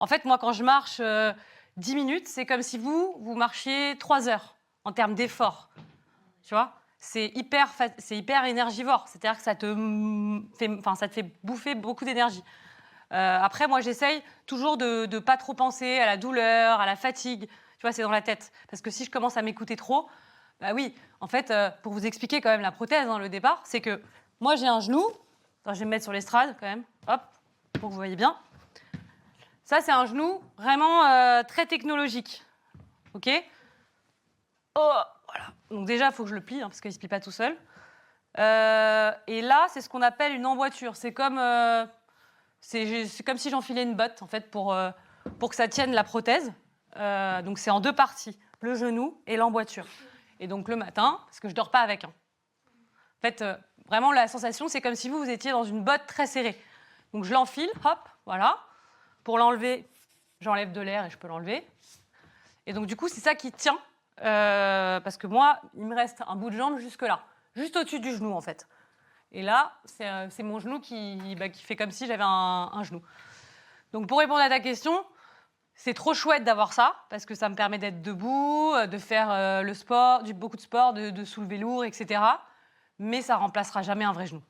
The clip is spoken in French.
En fait, moi, quand je marche 10 minutes, c'est comme si vous marchiez 3 heures en termes d'effort. Tu vois, c'est hyper énergivore. C'est-à-dire que ça te fait bouffer beaucoup d'énergie. Après, moi, j'essaye toujours de ne pas trop penser à la douleur, à la fatigue. Tu vois, c'est dans la tête. Parce que si je commence à m'écouter trop, bah oui, en fait, pour vous expliquer quand même la prothèse, le départ, c'est que moi, j'ai un genou. Attends, je vais me mettre sur l'estrade quand même. Hop, pour que vous voyez bien. Ça, c'est un genou vraiment très technologique. OK? Oh, voilà. Donc déjà, il faut que je le plie, parce qu'il ne se plie pas tout seul. Et là, c'est ce qu'on appelle une emboîture. C'est comme si j'enfilais une botte, en fait, pour que ça tienne la prothèse. Donc c'est en 2 parties, le genou et l'emboîture. Et donc le matin, parce que je ne dors pas avec. En fait, vraiment, la sensation, c'est comme si vous étiez dans une botte très serrée. Donc je l'enfile, hop, voilà. Pour l'enlever, j'enlève de l'air et je peux l'enlever. Et donc du coup, c'est ça qui tient. Parce que moi, il me reste un bout de jambe jusque là, juste au-dessus du genou, en fait. Et là, c'est mon genou qui fait comme si j'avais un genou. Donc pour répondre à ta question, c'est trop chouette d'avoir ça, parce que ça me permet d'être debout, de faire le sport, beaucoup de sport, de soulever lourd, etc. Mais ça remplacera jamais un vrai genou.